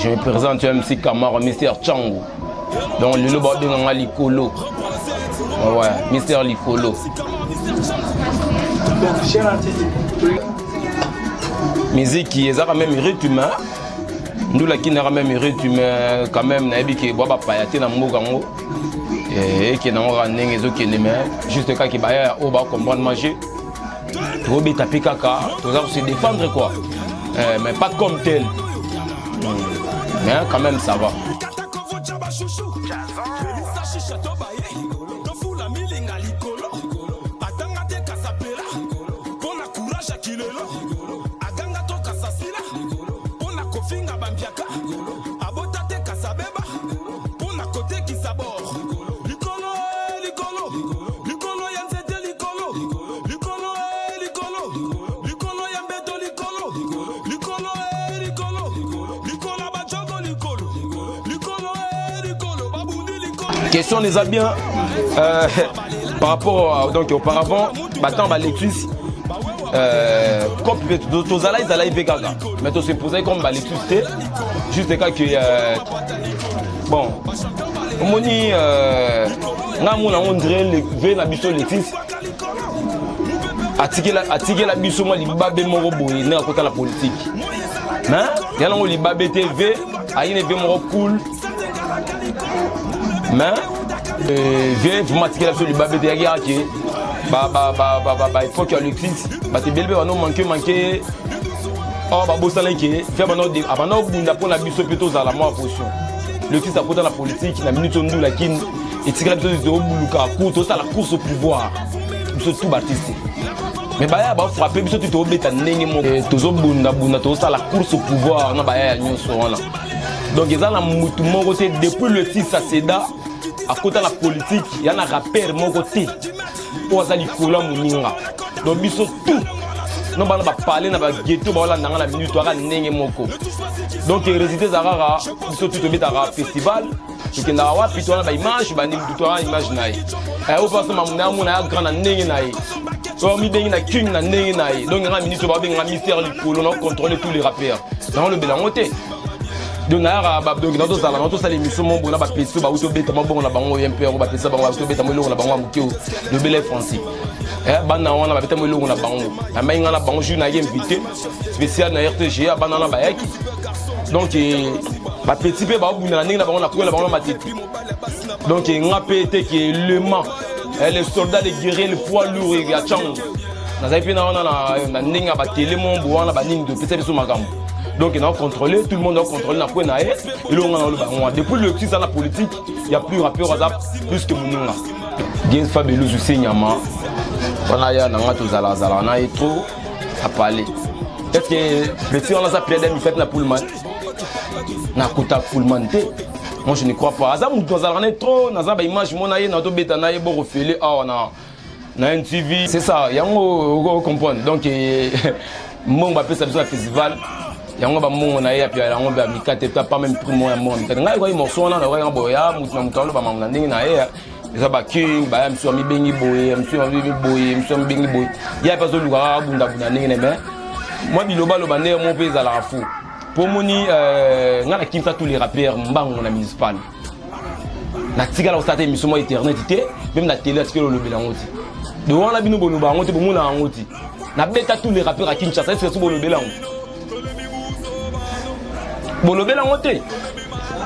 Je me présente MC Camara, Mister Tchango. Donc le lobo de Likolo. Ouais, Mister Likolo. Musique qui est même rythme. Nous la qui n'a même rythme quand même na ebi ki boba payaté na mboka ngo. Et qui n'a pas n'engue zo qui n'aime juste quand qui ba o ba comprendre manger. Robi tapi kaka, tu dois se défendre quoi. Mais pas comme tel. Mais quand même ça va. Question les a bien par rapport donc auparavant maintenant bah lectrice comme tous allez gaga mais tu se posais comme bah lectrice juste cas que bon moni na mona on dirait le na biso lectrice atike la biso moi libabe moko boye na kota la politique hein yana ngo libabe TV ayine be moko cool. Mais viens vous m'attirer sur le babé de la il faut que Alexis te belle non manquer oh bah bossa là qui faire maintenant bunda pour la biso plutôt à la moi position le fils a porté la politique la minute on la kin et tirer de buluka pour ça la course au pouvoir tout Baptiste mais bah frapper biso tu te beta ndenge mo tozo bunda to ça la course au pouvoir na ba ya nyonso wana donc ils ont la mutu mon côté depuis le 6 à Seda à côté de la politique il y a un rappeur mon côté pour ça Likolo muninga donc biso tout non ba parler na ba ghetto ba la nanga la minute to ndenge moko donc résultat zarara biso tout beta festival qui na wa pito na ba image ba ni to image na et au passe mamuna muna grand ndenge na so mi bengi na king na ndenge na donc na minute ba benga Mister Likolo on contrôler tous les rappeurs dans le belangoté. Donc dans ça l'émission mon bon ba peso ba auto beta bon na bango MP ba pesa bango auto beta mo lo na bango mukio le belé français bana wana ba beta mo lo na bango na mainga na bango jour na invité spécial na RTG bana na ba yaki donc ba petit pe ba buna na bango na ko na bango matete donc nga pété qui est le man les soldats les guerriers le poids lourd ya Tchango na za pe na ninga ba télé mon bon na ba ning de pesa biso makambo. Donc ils ont contrôlé, tout le monde a contrôlé la pointe et depuis le petit dans la politique, il n'y a plus rappeur à plus que Mounga. Gens fabuleux aussi Nyama. On a ya nanga to zala on a trop à parler. Est-ce que petit on a ça pied il fait la poulman. Na kota poulman té. Moi je ne crois pas. Azam to zala on est trop na za ba image mon na to beta na bo refélé na un TV. C'est ça, il y a on comprendre. Donc mon va faire ça sur le festival. Yango ba mongo na ya pia yango ba mikate pas même prix mo ya mo mikate ngai ko morceau na ko boya mutu na mutalo ba mamna ndingi na ya eza ba king ba ya mso mi bengi boye mso mi boye mso mi bengi boye ya pas zo luka bunda ndingi na mais moi biloba lo bande mo pesa la fou pour moni ngana kimsa tous les rappeurs mbango na municipal na tigala osate émission mo internet té même na télé atikelo lo belangoti de wana bino bolo ba ngoti bo mona ngoti na beta tous les rappeurs à Kinshasa est-ce que so bolo belango bolobela ngote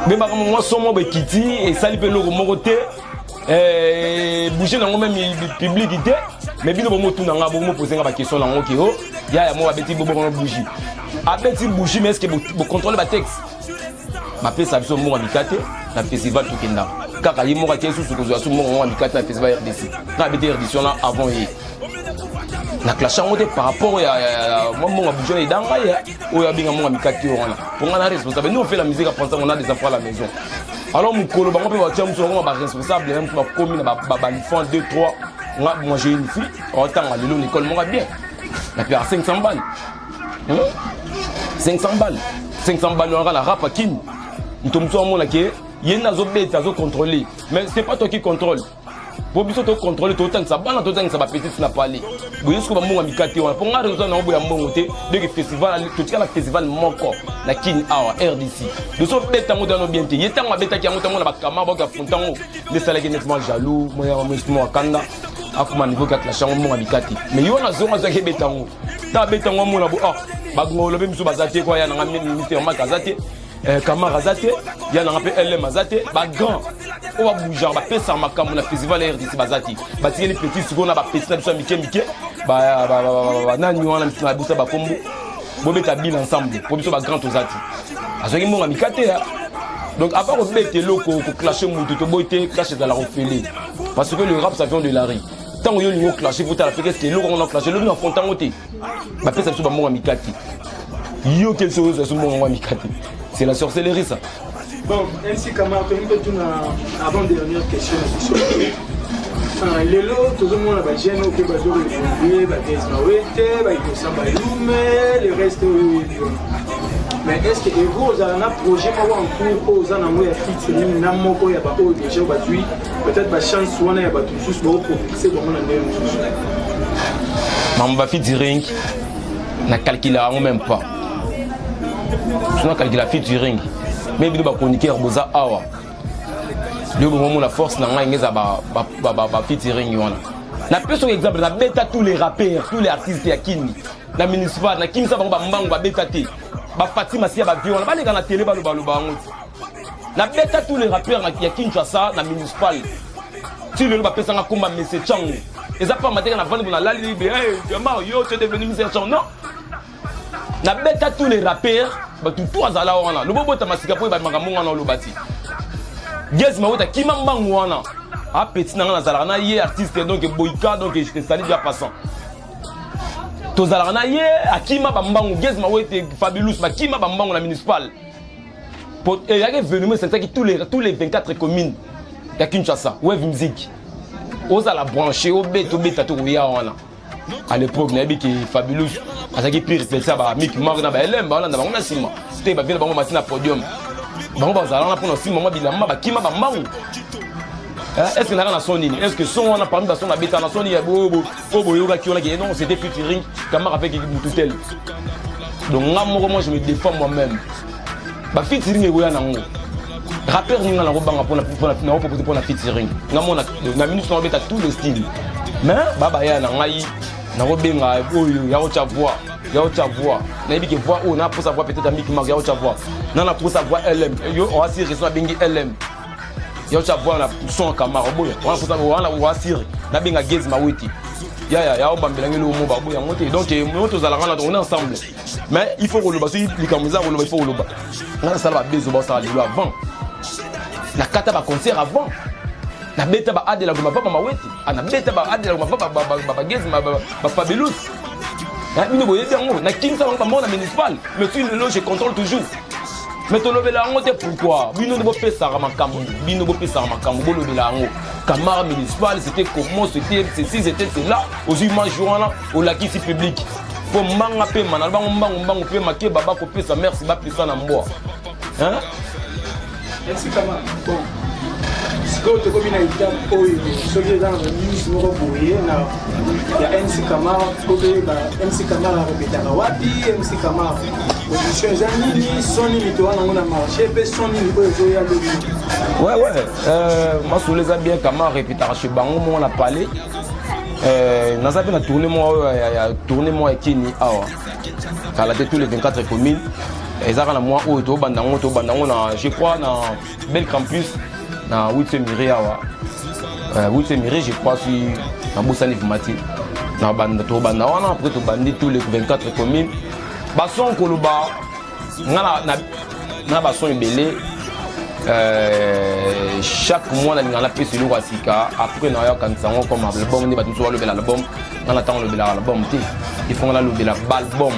bemba comme moi somo be kiti et sali pe loko moko te bouger nango même publicité mais bino bomo tuna nga bomo poser nga ba question nango ki o ya mo abeti bobo bomo bougie abeti bougie mais est-ce que bo contrôler ba texte ba pesa biso mo mikate na festival to kenda kaka yimo ka kesu suko zo mo mikate na festival RDC na abeti édition là avant yi na clash ngote par rapport à mon bouger dans ya o ya binga mo mikate wana pour nga na responsable nous on fait la musique à penser on a des enfants à la maison alors mon colo bango pe ba tia muso ngo ba responsable même ba komi na ba enfant 2 3 moi j'ai une fille autant à l'école moi bien la paire 500 balles 500 balles on a la rap à kin nous tombe sur mon là qui yena zo beta zo contrôler mais c'est pas toi qui contrôle pour biso to contrôler to tang ça bana to tang ça ba petite n'a pas aller boye ce ko ba monga mikate wana pour nga raison na boya mbongo te de festival to tika la festival moko na kin awa RDC de so beta ngo dans bien te yeta ngo beta ki ngo tango na ba kama ba ka fontango de sala ki nettement jaloux moya mo kanda akuma niveau ka la chango monga mikate mais yo na zonga za ke beta ngo ta beta ngo mo na bo ah ba ngo lobe miso bazate ko ya na ngami ministère ma kazate Kamara Zate, il y a un peu LM Zate, bah grand, on va bouger, on va faire ça, on a festival RDC Bazati, bah si les petits secondes, on va faire ça, Mickey, bah nani on a mis la boussa, bah combo, bobé tabil ensemble, pour biso bah grand aux Zati. À ce moment, on a mis donc à part on met tes locaux, qu'on clashe moutou, to boité, clashe dans la refélée, parce que le rap ça vient de la rue. Tant que nous clashe, faut t'as fait que c'est l'eau qu'on a clashé, l'eau on a fontan monté, bah fait ça sur bah mon amicati. Yo quelque chose sur mon amicati. C'est la sorcellerie ça. Bon, MC Kamara, avant dernière question. Les lots, tout le monde a gêné au Québec, les restes. Mais est-ce que vous avez un projet en cours aux anamoués à fixer Namoko, il y a pas déjà peut-être ma chance ou on a pas tout juste pour fixer dans mon année. Mamba featuring n'a calculé même pas. Je n'ai calculé featuring. Mais il y a des chroniqueurs qui sont là. Le moment la force n'a pas de featuring. Na personne exemple, na bêta tous les rappeurs, tous les artistes à Kini. La municipale, na Kim ça va bêta té. Ba Fatima si ba viol, ba les gars na télé ba lo ba na bêta tous les rappeurs na Kinshasa, na municipale. Si le ba pesa nga komba Monsieur Chang. Et ça pas matin na vendre na la libre, yo tu es devenu Monsieur Chang non. Na bêta tous les rappeurs, ba tout azala wana. Le bobo ta masika po ba makambo ngana lo bati. Gez ma wota kimambango wana. Ah petit na zala na ye artiste donc boyka donc je te salue bien passant. To zala na ye akima bambango gez ma wota fabulous ma kima bambango la municipal. Pour et y a événement c'est ça qui tous les 24 communes ya Kinshasa, Wave Music. Ozala branché au beta to ya wana. À l'époque na bi qui fabulous. Asa qui pire c'est ça ba Mick Mark na ba LM ba na bango na sima. C'était ba bien bango matina podium. Bango ba zala na pour aussi moment bilamba ba kima bambango. Est-ce que n'a son nini? Est-ce que son on a parmi de son habitat na son ni bobo yoga qui on a non c'était featuring Kamara avec Moututel. Donc moi je me défends moi-même. Ba featuring e goya nango. Rappeur ni ngala robanga pour proposer pour la featuring. Na minute on beta tous les styles. Mais baba ya na ngai na robenga oyo ya ocha voix. Na yebi ke voix on a pour savoir peut-être ami qui marque ya ocha voix. Na pour savoir LM. Yo on va tirer sur bengi LM. Yo cha voix na son Kamara boya. On a pour savoir on va tirer. Na benga gez ma witi. Ya obambela ngelo mo ba boya ngote. Donc moto za la on est ensemble. Mais il faut roloba si likamuza roloba il faut roloba. On a ça ba bezo ba ça le avant. Na kata ba concert avant. Na beta ba adela ko mapapa maweti. Ana beta ba adela ko mapapa ba gez ba fabulous. Na mino boye yango na kinsa ba mona municipal. Mais si le je contrôle toujours. Mais tu l'as dit pourquoi? Bino ne peut pas faire makambo. Bino ne peut pas faire makambo. Bolo de la Kamara municipal, c'était comment, c'était ceci, c'était cela. Aux images journal, au lac ici public. Pour manga pe manal, bang pe maké baba kopé sa mère si ba plus ça na mboa. Hein? Merci Kamara. Bon. Ce que tu combines avec ta oyo, ce qui est dans le news nous revoyer na il y a MC Kamara, MC Kamara répéter wapi, MC Kamara. Position zanini, soni mitoa na ngona marché, pe soni ni ko ya lobi. Ouais. Moi sous les habits Kamara répéter chez bango on a parlé. Dans ça na tourner moi Kini awa. Ça la tous les 24 communes. Et ça na moi oyo to bandango na je crois na Bel Campus. Na Witsemiri awa. Witsemiri je crois si na Bosani Vumati. Na banda to banda wana après to bandi tous les 24 communes. Bason koloba na bason ebele chaque mois na ngala pe selo wasika après na ya kansango comme album ni batu so le bel album na temps le bel album ti ils font la le bel album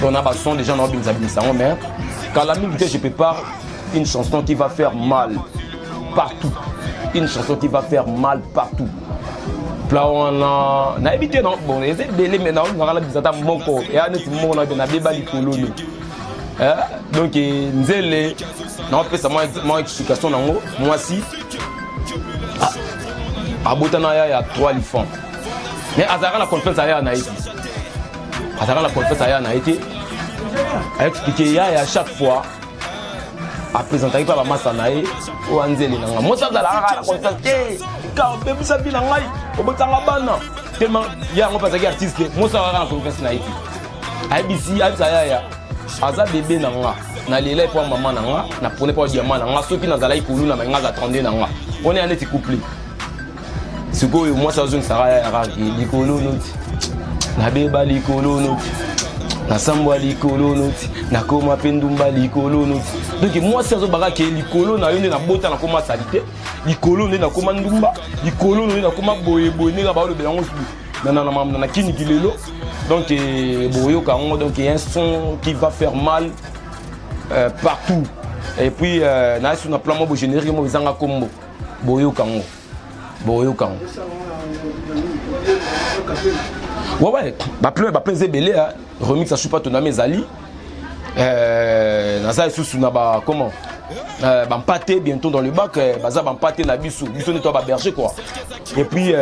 on a bason déjà na bin sango mais quand la musique je prépare une chanson qui va faire mal partout. Une chanson qui va faire mal partout. Na évité non bon les belé maintenant on a la bizata moko et à notre monde on a beba likoloni. Donc nzele na on peut ça moi explication nango moi si abotana ya 3 lifans mais azara la confiance aya na été azara la confiance aya na été a expliqué ya chaque fois a présenté pas la masse nae o anzeli nanga mo ça la confiance ke ka bébé ça bi na ngai o botanga bana tellement ya ngo pasaki artiste mo ça la confiance na été abisi abisa ya aza bébé nanga na lela pour maman nanga na prenait pas diamant nanga soki na zala ikulu na nga za 32 nanga on est en petit couple sikoyo moi ça zone sara ya raki likolo noti na beba likolo noti na sambwa likolo noti na koma pendumba likolo noti donc moi ça zo baraka likolo na yone na bota na koma salite likolo ne na koma ndumba likolo ne na koma boye boye ne ba lo belango na kini kilelo donc boyo kango donc il y a un son qui va faire mal partout et puis na sur na plan mo générique mo bizanga kombo boyo kango ouais ba plein zebele remix à Chupa Toname Zali naza sous na ba comment ba mpaté bientôt dans le bac baza ba mpaté na biso ne toi ba berger quoi et puis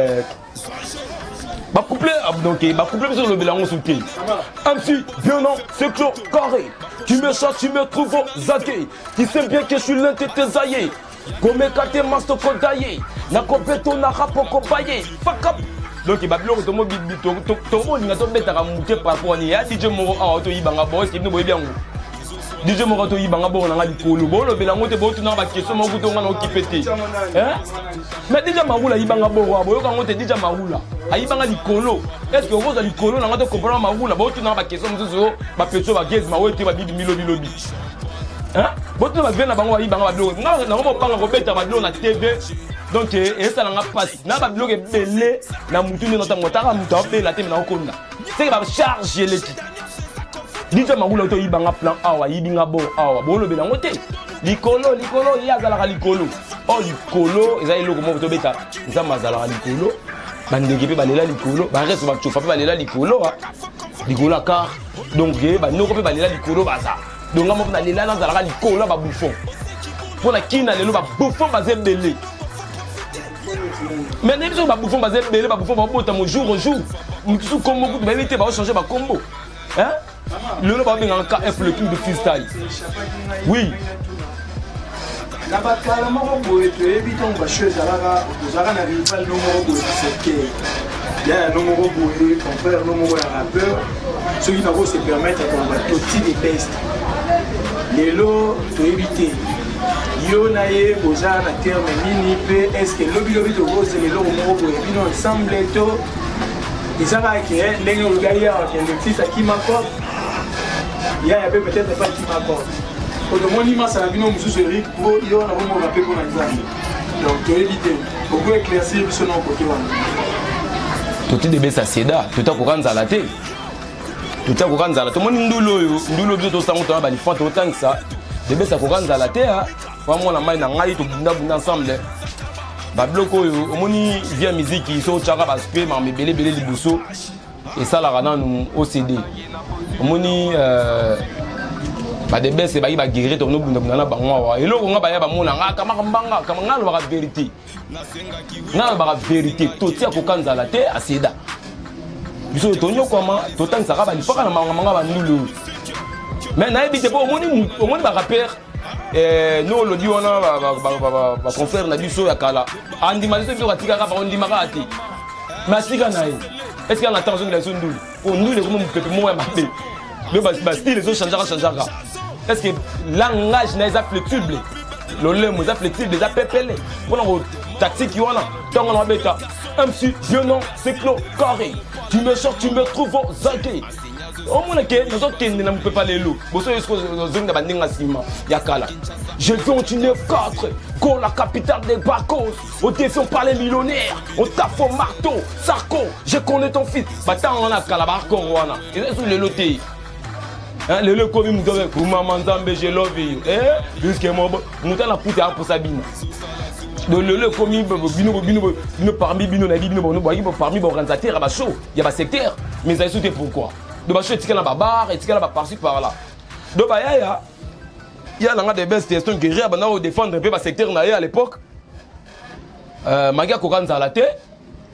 ba couplé donc ba couplé sur le belango sous pied MC bien non c'est clos carré tu me chantes tu me trouves zaké tu sais bien que je suis l'un de tes aïeux comme kate masto kodaye na kopeto na rapoko baye fuck up donc babilo to mo bibito to mo linga to betaka muke par rapport ni ya DJ Moro a to yibanga bo est no boyebi yango DJ Moro to yibanga bo na likolo bo lo belango te bo tu na ba question mo kuto ngana okipete hein mais déjà Marula yibanga bo bo yo kango te déjà Marula ayibanga likolo est-ce que vous za likolo na ngato comprendre Marula bo tu na ba question muzo ba pecho ba gez ma wete ba bibi milobi hein boto ba vena bango ayibanga ba bilo na ngo panga ko beta ba bilo na TV donc et ça n'a pas passé na ba bilo ke belé na mutu ni nota motaka mutu be la teme na okonna c'est que ba charger l'équipe DJ Marula to yibanga plan awa yibinga bo awa bo lo be na ngote likolo ya zala likolo oh likolo ezali loko mo to beta za mazala likolo bandeke pe balela likolo ba reste ba chofa pe balela likolo likolo car donc ba noko pe balela likolo baza donc ngamo na lela na zala likolo ba bouffon pour la kina lelo ba bouffon ba zembele mais ne biso ba bouffon ba zembele ba bouffon ba bota mo jour au jour mutu kombo ku ba éviter ba changer ba combo hein le ba benga KF le truc de freestyle oui na bakala moko boye toyebi ntongo bashoe ozalaka na rival no moko boye basekere ya no moko boye confrère no moko ya rappeur soki nako se permettre kolonga toti de best lelo toyebi te yo na ye boza na terme nini mpe est-ce que lobi tokosele eloko moko boye bino ensemble to ezaka ke ndenge olobi ya okende fils akimakop ya pe peut-être pas akimakop otomoni masala bino mosusu erik po yo na bomona mpe mpona nzambe donc toyebi te oko éclaircir biso na kote wana toti debesa seda totakoka nzala te totakoka nzala tomoni ndulu biso tosango tona balifan totangisa debesa koka nzala te wamona mai na ngai tobundabunda ensemble babiloko oyo omoni via miziki so otyaka baspe mama ebelebele liboso esalaka nanu ocd omoni badebese bayi bagere to nobundabunda na bango awa eloko nga baya bamona nga kamaka mbanga kama nga lobaka vérité nga lobaka vérité totia koka nzala te aseda biso tonyokwama totangisaka balifaka na manga bandulu mais nayebi te po omoni barapere no olobi wana baconfrère na biso ya kala andima biso biso batikaka baondimaka te mais asika na ye est ce que anga ntango azongela biso ndulu po ndulu ekoma mopepe moko ya mabe me bastyle ezochangeaka est ce que langage na eza flexible lolemo eza flexible eza pepele mpona kotatiki wana ntango na babeta MC violent c'est clos carré tu me sors tu me trouves zaké omona ke nazokende na mopepa lelo boso ezozongi na bandenge nsima ya kala je vais continuer 4 go la capitale des bacos au défi on parlait millionnaire on tape au marteau sarko je connais ton fils batanga wana kala barkor wana ezo lelo te lelo komi mutu avec mama nzambe je love you jusqu'à moi mutu na puta aposa bina donc lelo komi bino parmi bino na bino parmi organisateur ya ba show ya ba secteur mais ça sauté pourquoi de ba show etikala ba bar etikala ba par-ci par là donc ba ya nanga de best question que ria bana au défendre un peu ba secteur na à l'époque magia kokanza la te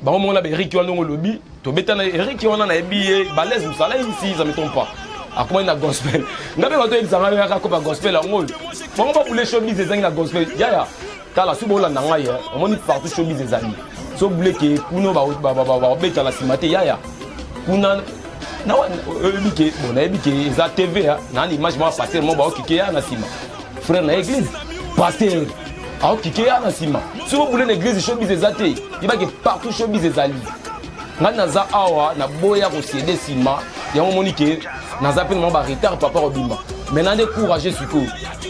bango mona ba Eric wana ngo lobby to betana Eric wana na ebi balèze musala ici ça me trompe pas akoma na gospel ngabe bato ezanga ya ko ba gospel ngolo bango ba bule showbiz ezangi na gospel ya tala subo la nanga ya omoni partout showbiz ezangi so bule ke kuno ba beta la simate ya kuna na ebike bon na ebike za TV na image ma pasteur mo ba okike ya na sima frère na église pasteur a okike ya na sima so bule na église showbiz ezate ibake partout showbiz ezali ngana naza awa na boya ko céder sima yango moni ke naza pe mo ba retard papa obima mais na décourager siko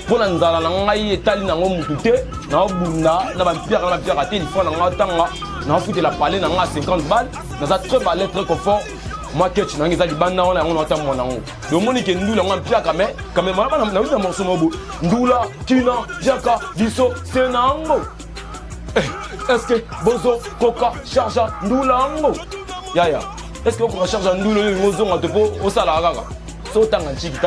pour na nzala na ngai etali nango mutu te na obunda na ba pierre te il faut na ngatanga na foutre la palais na nga 50 balles naza très balèze très confort moi ketch na ngeza libanda wana yango na mona ngo le moni ke ndula ngam piaka mais quand même na uza morceau mobo ndula kina jaka biso senango est-ce que bozo koka charge ndula ngo ya est-ce que koka charge ndula ngozo ngato po osala kaka so tanga chiki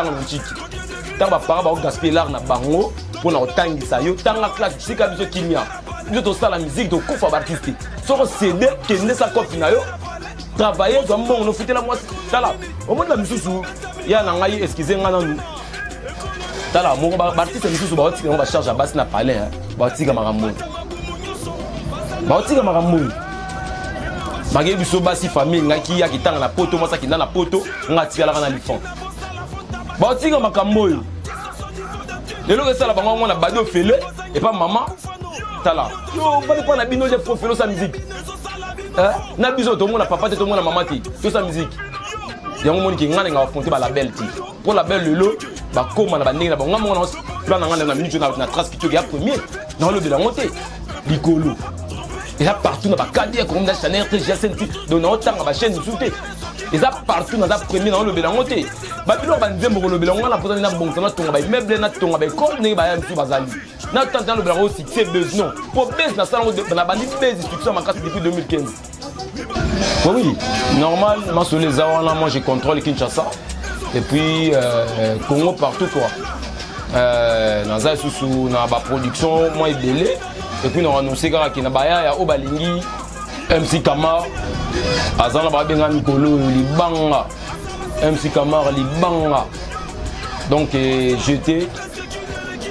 tanga para ba gaspiller l'art na bango pour na otangisa yo tanga classe sika biso kimia biso to sala musique to kufa artiste so ko céder kende sa copie na yo travailler zo mbongo no fitela moi tala au monde la misusu ya na ngai excuser nga nanu tala mo ba artiste misusu ba otika ngo ba charge basi na palais ba otika makambo mage biso basi famille ngaki ya kitanga na poto mo sa kinda na poto ngatika la kana lifon ba otika makambo lelo ke sala bango ngona bado fele et pas maman tala yo ba ko na bino je profilo sa musique na biso to mona papa te to mona maman te to sa musique yango moni ki ngana nga affronter ba label ti pour label lelo ba koma na ba ndenge na ba ngamo na plan na ngana na minute na trace ki to ya premier na lo de la montée likolo et là partout na ba cadre comme na Chanel très senti donc na otanga ba chaîne souté et ça partout na premier na lo de la montée ba bilo ba nzembo ko lo de la ngana pour na bon na tonga ba meuble na tonga ba ko ne ba ya msu bazali na tant le blanc aussi c'est besoin pour base na salon de na bandi base instruction ma casse depuis 2015. Oui, normal, moi sur les awana, moi je contrôle Kinshasa et puis Congo partout quoi. Naza sous na ba production moi belé et puis on annoncé que na baya ya Obalingi MC Kamar azana ba benga mikolo libanga MC Kamar libanga donc j'étais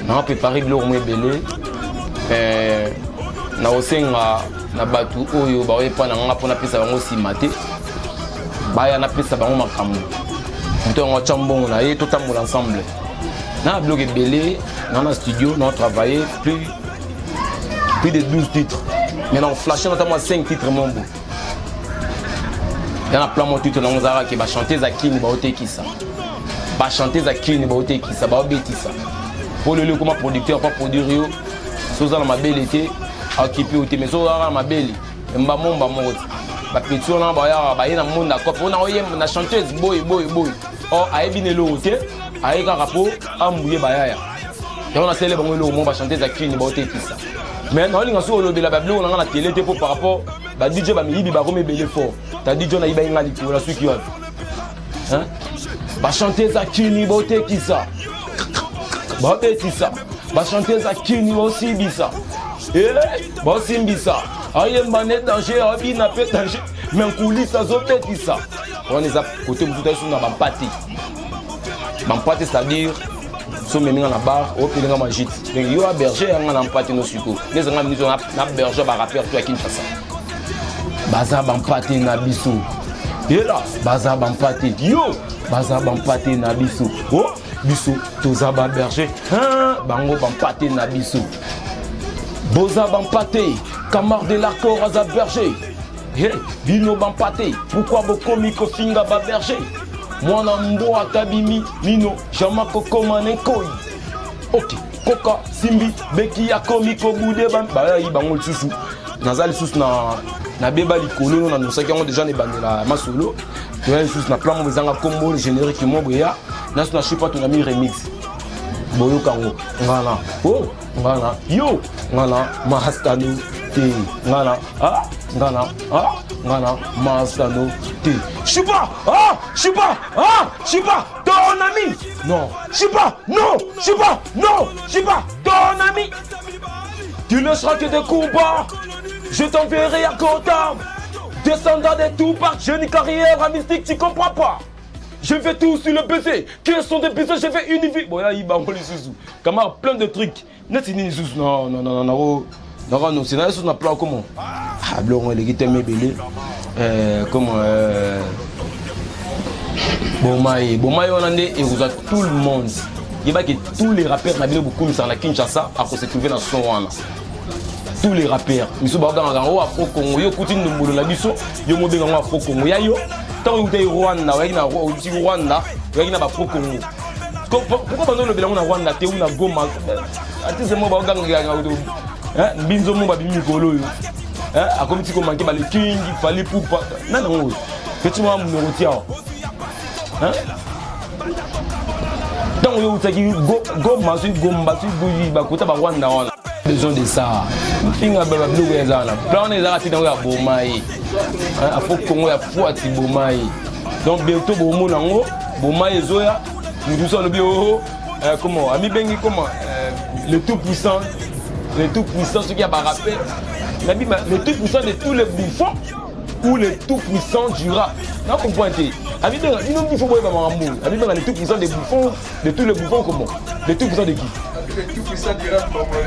na préparé le moi belé na osenga na batu oyo ba wepa na nga pona pesa bango simate baya na pesa bango makambo ntongo chambongo na ye totambola ensemble na bloqué belé na studio na travaillé plus de 12 titres mais on flashé notamment 5 titres mon beau y a plein mon titre na ngozara ki ba chanter za kini ba otekisa ba chanter za kini ba otekisa ba obetisa pour le comme producteur pas produire yo soza na mabele été occupé au mais so ma belle mba momba moti ba petio na ba ya ba ina monde ko na oyem na chanteuse boy o aibine lo te aika rapo ambuye ba ya on a célèbre bango lo mo ba chanteuse akini ba otekisa mais na linga so lo de la bablo na télé te par rapport ba DJ ba miyibi ba comme belé fort ta DJ na iba ngali ko la suki wa hein ba chanteuse akini ba otekisa ba betisa ba chanteuse akini aussi bisa bon simbisa ayemba ne danger abina pe danger mais coulisse azopetisa on les a côté mututa sur na bampati c'est-à-dire so meminga na bar o pelinga magite donc yo a berger nga na mpati no suko les nga minute na berger ba rappeur to Kinshasa baza bampati na biso yela baza bampati yo baza bampati na biso oh biso toza ba berger hein bango bampati na biso Boza Bampate, Kamar de l'accord à Berger. Bino Bampate, pourquoi Bokomi Kofinga Berger? Moi Nambo Atabimi, Mino, Jamako Komane Koi. Ok, Koka, Simbi, Beki Yakomi Kobude Bamba, Ibangol Susu. Nazal Sus na Beba Likolo, nous savons déjà les bandes la Masolo. Tu as Sus na plan Mozanga Combo, le générique Mobria. Nas na Chupa, ton ami remix. Boyo Kango, Ngana, oh, Ngana, yo, Ngana, Mahastano, T, Ngana, Ngana, Mahastano, T. Chupa, ton ami, non, Chupa, ton ami. Tu ne seras que des combats, je t'enverrai à Gotham. Descendant des tout par jeune carrière à mystique, tu comprends pas. Je fais tout sur le baiser. Quels sont des baisers? Je fais une vie. Bon, là, il va les sous. Comment plein de trucs. Non, c'est là, on a plein comment. Ah, blanc, les guitares, mes bébés. Comment. Bomaye, on en est et vous êtes tout le monde. Il y a que tous les rappeurs n'avaient beaucoup de la Kinshasa à se trouver dans son rang. Tous les rappeurs, ils sont dans le Afro-Congo, ils sont dans le Labiso, ils sont dans le Afro-Congo. Tant que vous Rwanda, vous êtes Rwanda, vous êtes Afro-Congo. Pourquoi vous êtes dans Rwanda, vous êtes dans Goma? C'est moi qui vous êtes Binzo Mobile Mikolo. À comme si vous manquez le King, il fallait pour pas. Non, faites-moi mon numéro. Tant que vous êtes Goma, Gomba, Bakota, Rwanda. Besoin de ça. Finga baba blue ezana. Plan ezana ti dans Bomaye. Afro Congo ya fuati Bomaye. Donc bientôt bomo nango, Bomaye zoya, nous tous le bio comment ami bengi comment le tout puissant ce qui a rappé. Le tout puissant de tous les bouffons ou le tout puissant du rap. Non comprenez. Ami bengi, il nous faut boire mamamou. Ami bengi le tout puissant des bouffons de tous les bouffons comment? Le tout puissant de qui?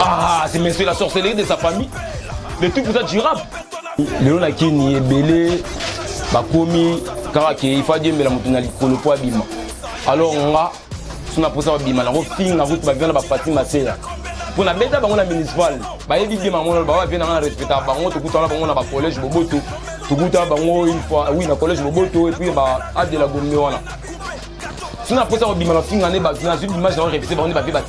Ah, c'est monsieur la sorcellerie de sa famille. Le tout puissant du rap. Léon Akini est belé, Bakomi, Karake, il faut dire mais la montagne pour le poids bima. Alors on a son apposant bima, la route, la route va venir la partie massée. Pour la bête on la municipale, bah il dit maman va venir en respectable, on te coûte là on a ba collège Boboto. Tu coûte là une fois oui na collège Boboto et puis bah à de la gomme voilà. Si on a posé un bima, on a fait une image, on a répété, on a fait un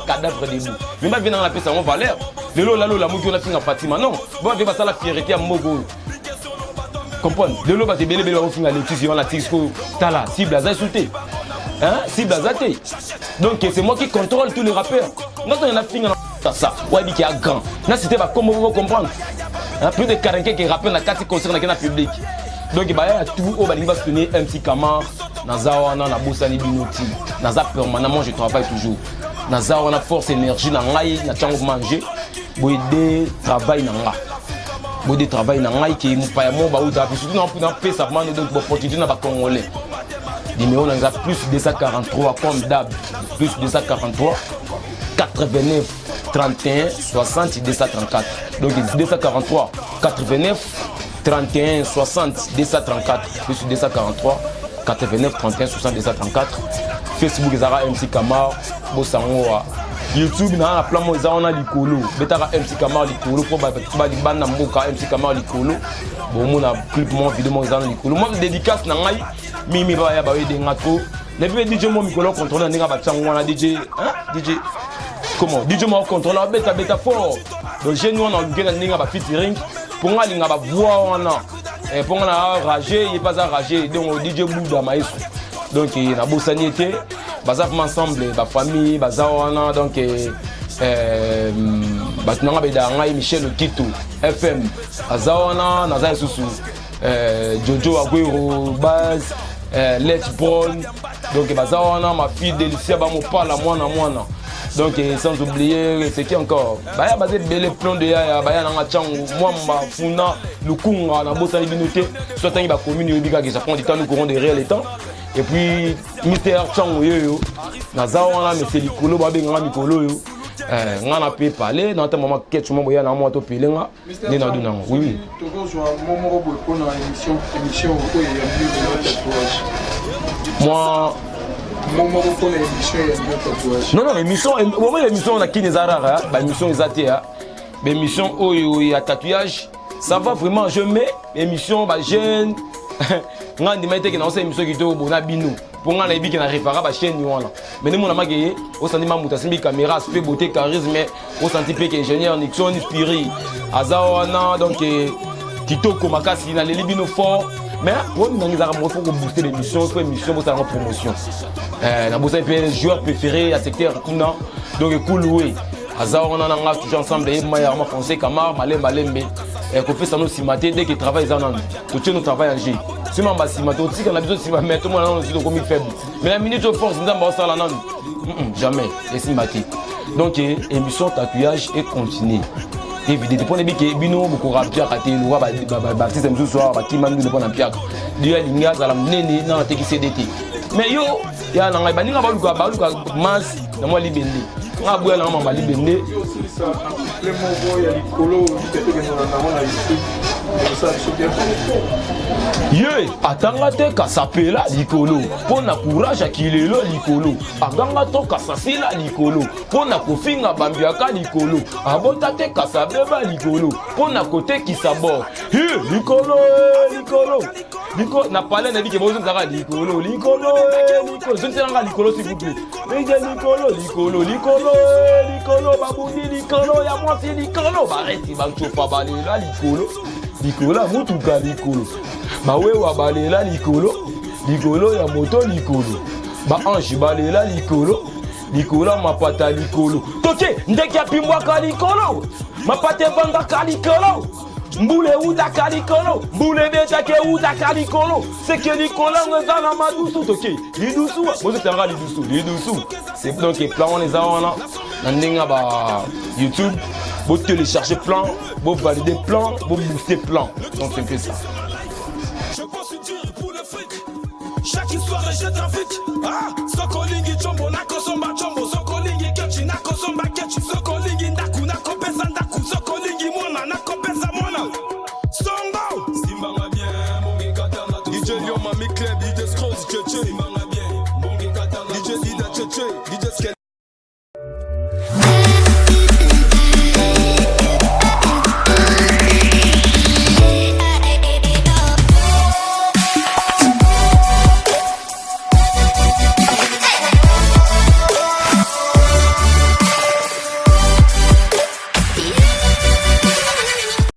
cadavre debout. Mais on a bien appelé ça en valeur. Le lot, la mouille, on a fait un Fatima. Non, on a fait ça la fierté à Mogo. Comprends? Le lot, c'est bel on a fait la tisco, tala, cible à insulter. Cible à zater. Donc c'est moi qui contrôle tous les rappeurs. Non, on a fait ça. Ouais, il y a grand. Là, c'était pas comment vous comprendre. Plus de 40 qui rappellent la carte concerne le public. Donc il y a tout au bas soutenir MC Kamar, Nazawana, Nabosani Binoti, Naza permanemment je travaille toujours. Nazawana force énergie na ngai na chango manger, boide travail na nga. Boide travail na ngai qui mu pa mo ba uza surtout na pesa man donc opportunité na ba congolais. Numéro na plus 243 comme d'hab, plus 243 89 31 60 234. Donc 243 89 31 60 234 plus 243 89 31 60 234. Facebook ezara MC Kamar bosangoa. YouTube na plan mo ezana likolo betara MC Kamar likolo pour ba di banda mboka MC Kamar likolo bon mon clip mon vidéo mo ezana likolo moi dédicace na ngai mimi ba ya ba de ngato na bi DJ mo mikolo contrôler ndinga ba tsango na DJ DJ comment DJ mo contrôler beta fort donc j'ai nous on a ngena ndinga ba featuring pour nga linga ba voix wana pour nga rager il pas à rager donc DJ Bouda Maïsou donc na bosani été baza ensemble ba famille baza wana donc batunanga beda ngai Michel Okito FM azawana na za susu Jojo Aguero Baz Let's Brown donc baza wana ma fille Delicia ba mo parla mwana donc sans oublier c'est qui encore baya basé belé plan de ya baya na changu mwamba funa lukunga na bosani binoté soit tangi ba commune yobika que ça prend du temps nous courons derrière les temps et puis Mister Changu yo na zawana mais c'est likolo ba benga mikolo yo ngana peut parler dans un moment que moi boya na moi to pelenga ni na duna oui momo boy pour na émission ko ya mieux tatouage moi non l'émission moment l'émission on a qui les arara bah émission ezate ya mais émission oyo ya tatouage ça va vraiment je mets émission ba jeune ngandi maite ki na on émission ki to bona bino pour ngana ebi ki na référa ba chaîne ni wana mais ne mona mageye au senti mamuta simbi caméra aspect beauté charisme au senti pe que ingénieur Nixon inspiré azawana donc kitoko makasi na lelibino fort. Mais pour nous, il faut booster l'émission, pour l'émission, pour la promotion. Nous avons les joueurs préférés à secteur Kuna, donc cool oui. Azar on en a toujours ensemble, et Maya Français Kamar, Malembe, et qu'on fait ça nous simater dès qu'ils travaillent en Inde. Tout le monde travaille en G. Si on va simater, aussi qu'on a besoin de simater, tout le monde est comme faible. Mais la minute de force, nous avons ça en Inde. Jamais, et simater. Donc émission tatouage et continue. évidemment pour les biques bino beaucoup rapia katé nous baptiste même soir ba kimam nous pour piaka dia linga za la nene na te ki CDT mais yo ya na ngai baninga baluka mas na moi libende nga bwa na mama libende le movo ya likolo te pe na mona ici ça super ye atanga te kasapela likolo pona courage akilelo likolo aganga to kasasila likolo pona kofinga bambiaka likolo abota te kasabeba likolo pona kote kisabo ye likolo Nico n'a pas l'air de dire que vous avez Nicolo, je ne sais pas Nicolo s'il vous plaît. Mais j'ai Nicolo, Babouni, Nicolo, y'a moi c'est Nicolo. Bah arrête, il va me chauffer à balai là, Nicolo, Moutouka, Nicolo. Bah ouais, wa balai là, Nicolo, y'a moto, Nicolo. Bah ange, balai là, Nicolo, ma pata, Nicolo. Toké, ndeki ya pimbwaka Nicolo, ma pate vanga Nicolo. Mboule ou daka likolo, mboule beta ke ou daka likolo. C'est que Nicolas nous a la madoussou, ok. Lidoussou, moi je t'envoie lidoussou. C'est donc les plans on les a là. Nandinga ba YouTube, vous télécharger plan, vous valider plan, vous booster plan. Donc c'est un peu ça. Je pense dur pour le fric. Chaque soirée je trafique.